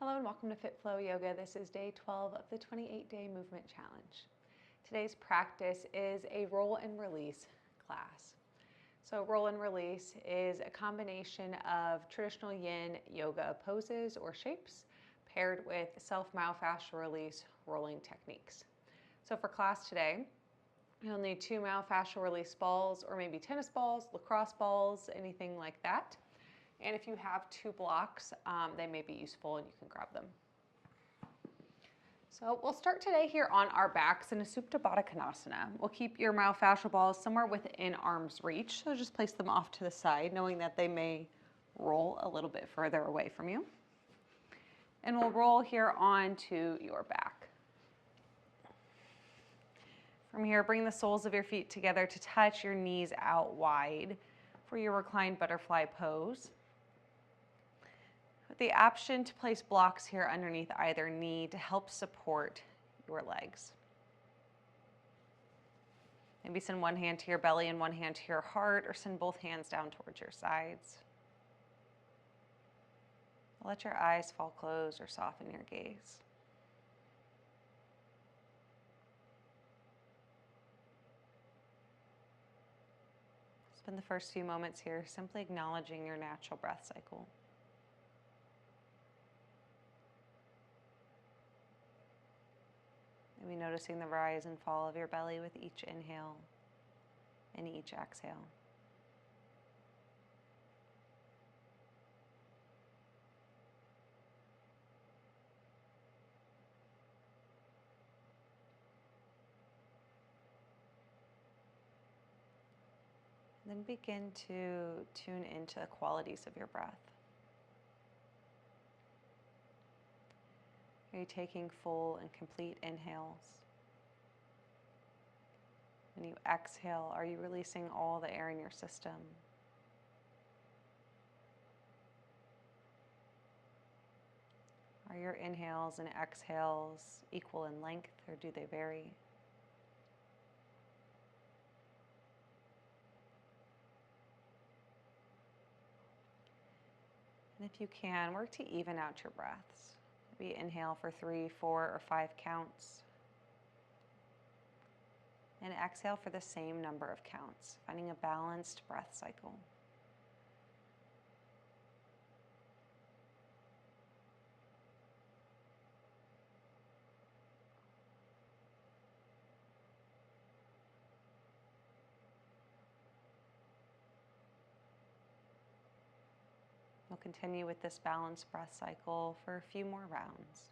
Hello and welcome to Fit Flow Yoga. This is day 12 of the 28-day movement challenge. Today's practice is a roll and release class. So roll and release is a combination of traditional yin yoga poses or shapes paired with self-myofascial release rolling techniques. So for class today, you'll need 2 myofascial release balls or maybe tennis balls, lacrosse balls, anything like that. And if you have 2 blocks, they may be useful and you can grab them. So we'll start today here on our backs in a Supta Baddha Konasana. We'll keep your myofascial balls somewhere within arm's reach. So just place them off to the side, knowing that they may roll a little bit further away from you. And we'll roll here onto your back. From here, bring the soles of your feet together to touch your knees out wide for your reclined butterfly pose. With the option to place blocks here underneath either knee to help support your legs. Maybe send one hand to your belly and one hand to your heart, or send both hands down towards your sides. Let your eyes fall closed or soften your gaze. Spend the first few moments here simply acknowledging your natural breath cycle. Maybe noticing the rise and fall of your belly with each inhale and each exhale. Then begin to tune into the qualities of your breath. Are you taking full and complete inhales? When you exhale, are you releasing all the air in your system? Are your inhales and exhales equal in length, or do they vary? And if you can, work to even out your breaths. Maybe inhale for 3, 4, or 5 counts. And exhale for the same number of counts, finding a balanced breath cycle. We'll continue with this balanced breath cycle for a few more rounds.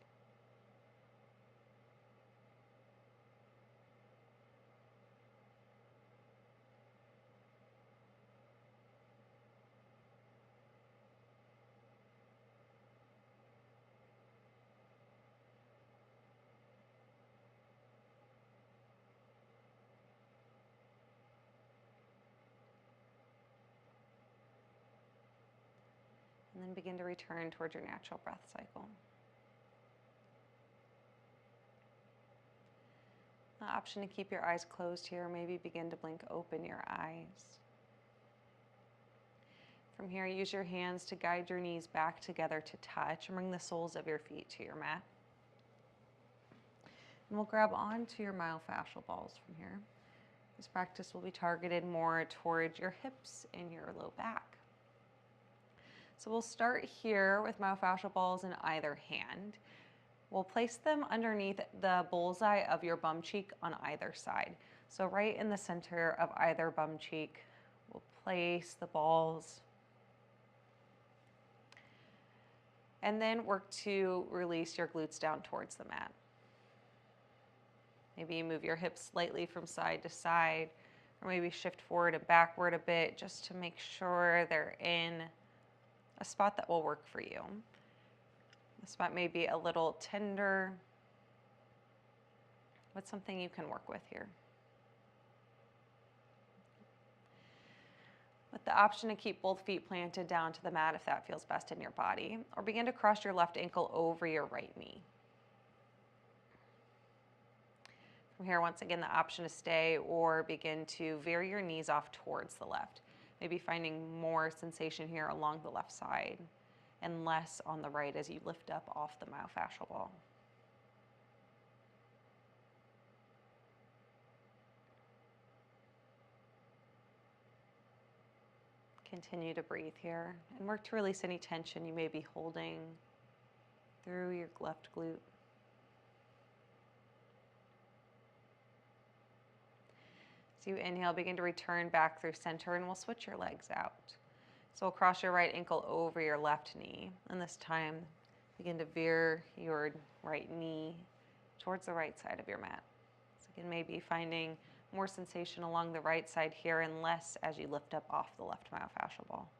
And then begin to return towards your natural breath cycle. The option to keep your eyes closed here, maybe begin to blink open your eyes. From here, use your hands to guide your knees back together to touch and bring the soles of your feet to your mat. And we'll grab onto your myofascial balls from here. This practice will be targeted more towards your hips and your low back. So we'll start here with myofascial balls in either hand. We'll place them underneath the bullseye of your bum cheek on either side. So right in the center of either bum cheek, we'll place the balls. And then work to release your glutes down towards the mat. Maybe you move your hips slightly from side to side, or maybe shift forward and backward a bit just to make sure they're in a spot that will work for you. The spot may be a little tender, but something you can work with here. With the option to keep both feet planted down to the mat if that feels best in your body, or begin to cross your left ankle over your right knee. From here, once again, the option to stay or begin to veer your knees off towards the left. Maybe finding more sensation here along the left side and less on the right as you lift up off the myofascial ball. Continue to breathe here and work to release any tension you may be holding through your left glute. As you inhale, begin to return back through center, and we'll switch your legs out. So we'll cross your right ankle over your left knee, and this time begin to veer your right knee towards the right side of your mat. So again, maybe finding more sensation along the right side here and less as you lift up off the left myofascial ball.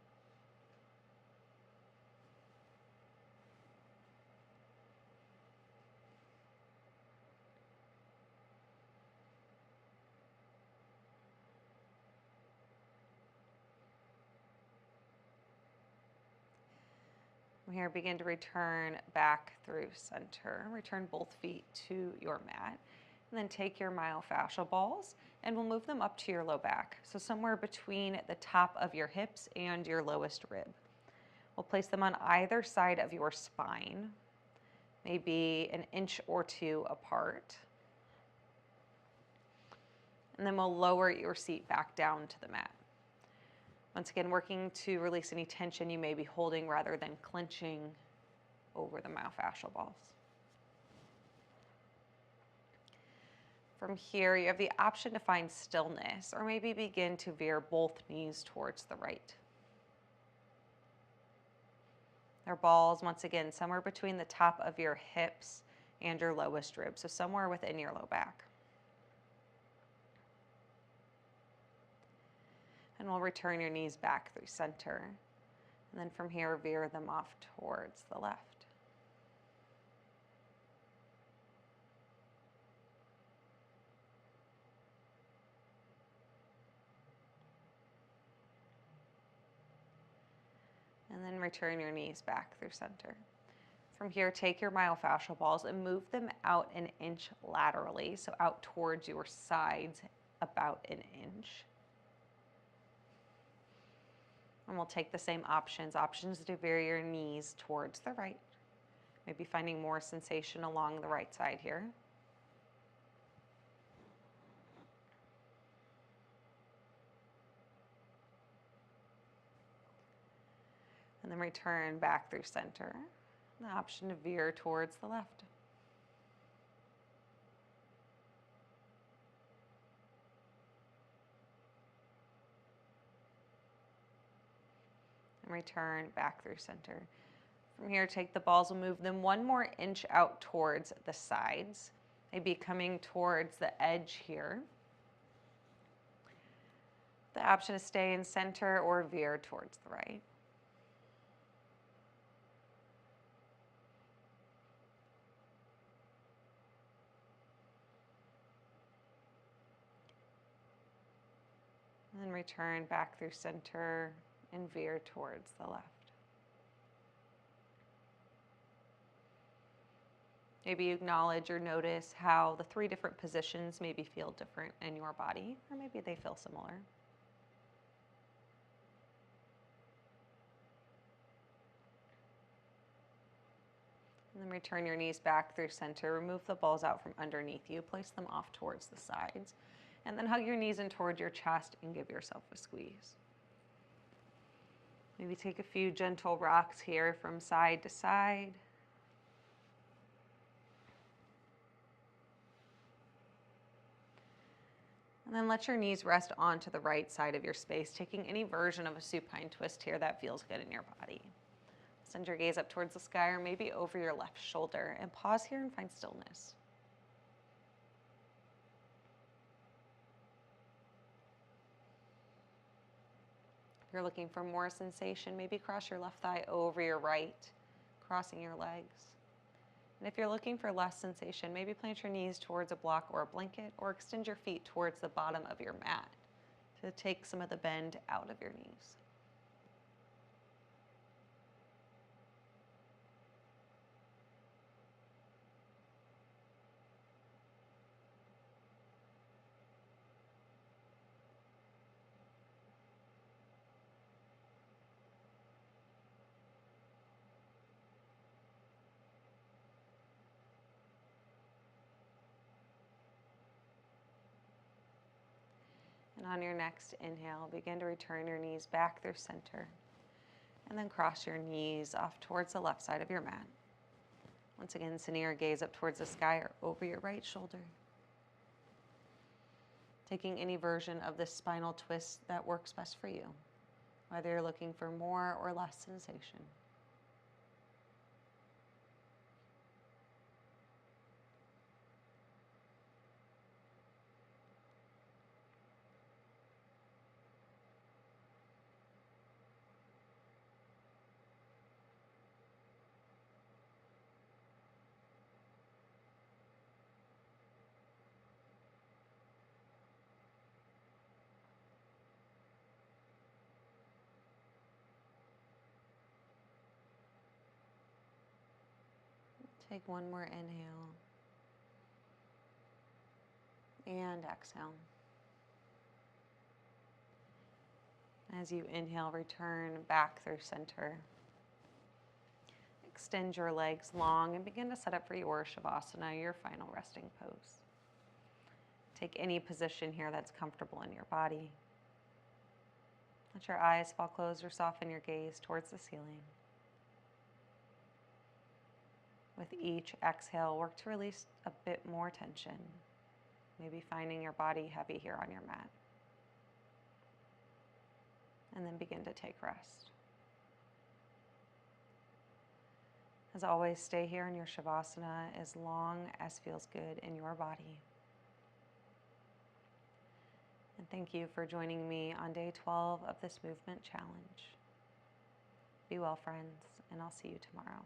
From here, begin to return back through center. Return both feet to your mat. And then take your myofascial balls and we'll move them up to your low back. So somewhere between the top of your hips and your lowest rib. We'll place them on either side of your spine, maybe an inch or two apart. And then we'll lower your seat back down to the mat. Once again, working to release any tension you may be holding rather than clenching over the myofascial balls. From here, you have the option to find stillness or maybe begin to veer both knees towards the right. Their balls, once again, somewhere between the top of your hips and your lowest rib, so somewhere within your low back. And we'll return your knees back through center. And then from here, veer them off towards the left. And then return your knees back through center. From here, take your myofascial balls and move them out an inch laterally, so out towards your sides about an inch. And we'll take the same options to veer your knees towards the right. Maybe finding more sensation along the right side here. And then return back through center. The option to veer towards the left. And return back through center. From here, take the balls and move them one more inch out towards the sides, maybe coming towards the edge here. The option is stay in center or veer towards the right. And then return back through center and veer towards the left. Maybe acknowledge or notice how the three different positions maybe feel different in your body, or maybe they feel similar. And then return your knees back through center. Remove the balls out from underneath you. Place them off towards the sides. And then hug your knees in towards your chest and give yourself a squeeze. Maybe take a few gentle rocks here from side to side. And then let your knees rest onto the right side of your space, taking any version of a supine twist here that feels good in your body. Send your gaze up towards the sky or maybe over your left shoulder and pause here and find stillness. If you're looking for more sensation, maybe cross your left thigh over your right, crossing your legs. And if you're looking for less sensation, maybe plant your knees towards a block or a blanket, or extend your feet towards the bottom of your mat to take some of the bend out of your knees. And on your next inhale, begin to return your knees back through center. And then cross your knees off towards the left side of your mat. Once again, sending your gaze up towards the sky or over your right shoulder. Taking any version of this spinal twist that works best for you, whether you're looking for more or less sensation. Take one more inhale and exhale. As you inhale, return back through center. Extend your legs long and begin to set up for your Shavasana, your final resting pose. Take any position here that's comfortable in your body. Let your eyes fall closed or soften your gaze towards the ceiling. With each exhale, work to release a bit more tension, maybe finding your body heavy here on your mat. And then begin to take rest. As always, stay here in your Shavasana as long as feels good in your body. And thank you for joining me on day 12 of this movement challenge. Be well, friends, and I'll see you tomorrow.